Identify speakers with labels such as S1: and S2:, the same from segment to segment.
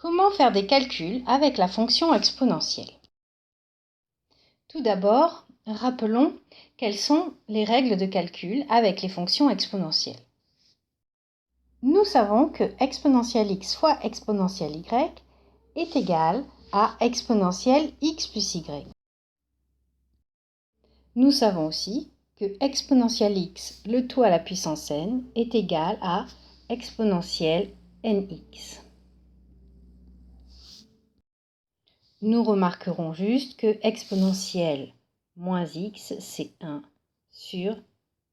S1: Comment faire des calculs avec la fonction exponentielle? Tout d'abord, rappelons quelles sont les règles de calcul avec les fonctions exponentielles. Nous savons que exponentielle x fois exponentielle y est égal à exponentielle x plus y. Nous savons aussi que exponentielle x, le tout à la puissance n, est égal à exponentielle nx. Nous remarquerons juste que exponentielle moins x, c'est 1 sur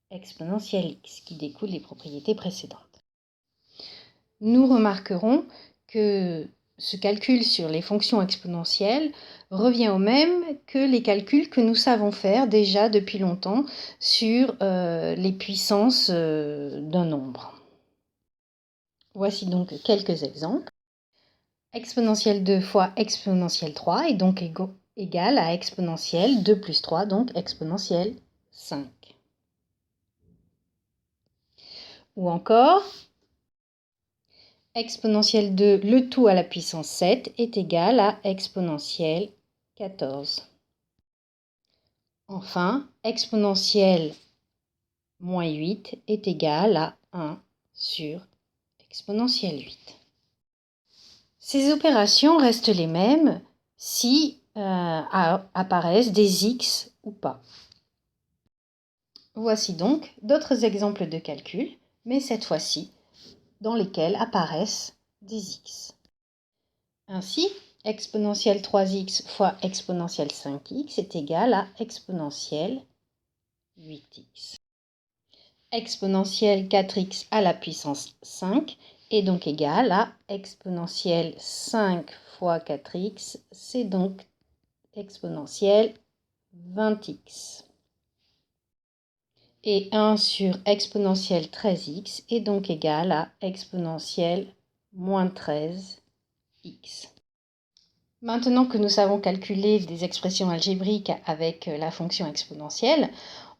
S1: exponentielle x, qui découle des propriétés précédentes. Nous remarquerons que ce calcul sur les fonctions exponentielles revient au même que les calculs que nous savons faire déjà depuis longtemps sur les puissances d'un nombre. Voici donc quelques exemples. Exponentielle 2 fois exponentielle 3 est donc égal à exponentielle 2 plus 3, donc exponentielle 5. Ou encore, exponentielle 2, le tout à la puissance 7, est égal à exponentielle 14. Enfin, exponentielle moins 8 est égal à 1 sur exponentielle 8. Ces opérations restent les mêmes si apparaissent des x ou pas. Voici donc d'autres exemples de calcul, mais cette fois-ci dans lesquels apparaissent des x. Ainsi, exponentielle 3x fois exponentielle 5x est égal à exponentielle 8x. Exponentielle 4x à la puissance 5 est donc égal à exponentielle 5 fois 4x, c'est donc exponentielle 20x. Et 1 sur exponentielle 13x est donc égal à exponentielle moins 13x. Maintenant que nous savons calculer des expressions algébriques avec la fonction exponentielle,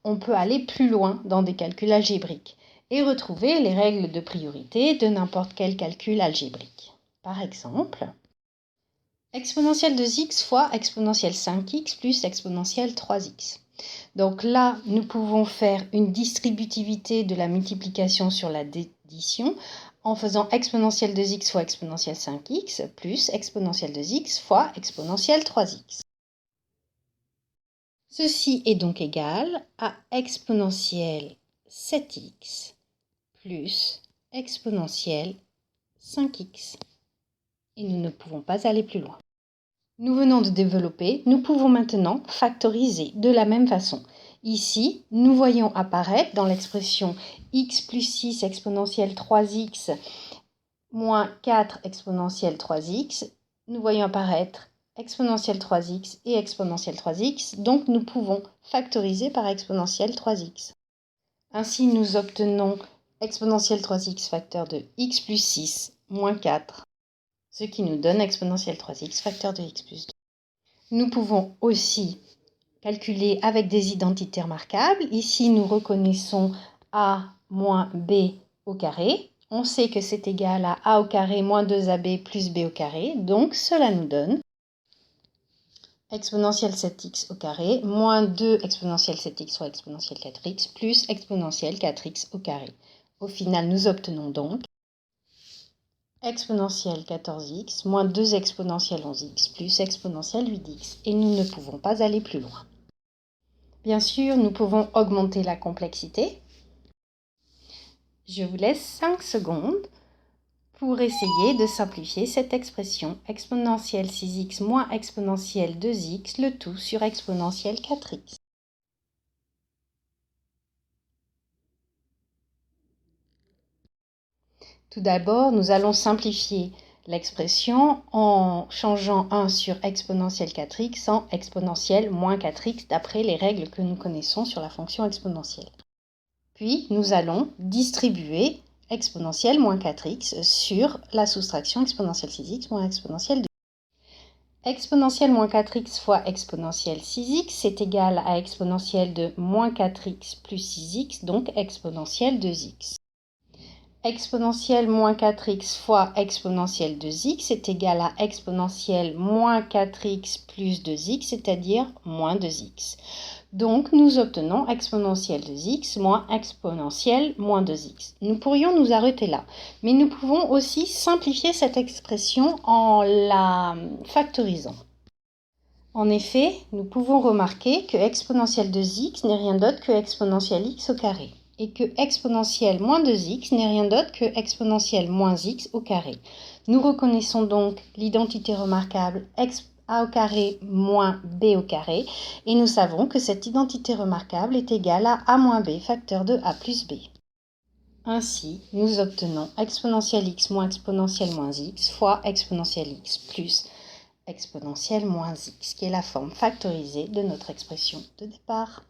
S1: on peut aller plus loin dans des calculs algébriques et retrouver les règles de priorité de n'importe quel calcul algébrique. Par exemple, exponentielle 2x fois exponentielle 5x plus exponentielle 3x. Donc là, nous pouvons faire une distributivité de la multiplication sur la addition en faisant exponentielle 2x fois exponentielle 5x plus exponentielle 2x fois exponentielle 3x. Ceci est donc égal à exponentielle 7x plus exponentielle 5x. Et nous ne pouvons pas aller plus loin. Nous venons de développer, nous pouvons maintenant factoriser de la même façon. Ici, nous voyons apparaître dans l'expression x plus 6 exponentielle 3x moins 4 exponentielle 3x, nous voyons apparaître exponentielle 3x et exponentielle 3x, donc nous pouvons factoriser par exponentielle 3x. Ainsi, nous obtenons exponentielle 3x facteur de x plus 6 moins 4, ce qui nous donne exponentielle 3x facteur de x plus 2. Nous pouvons aussi calculer avec des identités remarquables. Ici, nous reconnaissons a moins b au carré. On sait que c'est égal à a au carré moins 2ab plus b au carré. Donc, cela nous donne exponentielle 7x au carré moins 2 exponentielle 7x fois exponentielle 4x plus exponentielle 4x au carré. Au final, nous obtenons donc exponentielle 14x moins 2 exponentielle 11x plus exponentielle 8x. Et nous ne pouvons pas aller plus loin. Bien sûr, nous pouvons augmenter la complexité. Je vous laisse 5 secondes pour essayer de simplifier cette expression exponentielle 6x moins exponentielle 2x, le tout sur exponentielle 4x. Tout d'abord, nous allons simplifier l'expression en changeant 1 sur exponentielle 4x en exponentielle moins 4x d'après les règles que nous connaissons sur la fonction exponentielle. Puis, nous allons distribuer exponentielle moins 4x sur la soustraction exponentielle 6x moins exponentielle 2x. Exponentielle moins 4x fois exponentielle 6x est égal à exponentielle de moins 4x plus 6x, donc exponentielle 2x. exponentielle moins 4x fois exponentielle 2x est égal à exponentielle moins 4x plus 2x, c'est-à-dire moins 2x. Donc, nous obtenons exponentielle 2x moins exponentielle moins 2x. Nous pourrions nous arrêter là, mais nous pouvons aussi simplifier cette expression en la factorisant. En effet, nous pouvons remarquer que exponentielle 2x n'est rien d'autre que exponentielle x au carré et que exponentielle moins 2x n'est rien d'autre que exponentielle moins x au carré. Nous reconnaissons donc l'identité remarquable a au carré moins b au carré et nous savons que cette identité remarquable est égale à a moins b facteur de a plus b. Ainsi, nous obtenons exponentielle x moins exponentielle moins x fois exponentielle x plus exponentielle moins x, qui est la forme factorisée de notre expression de départ.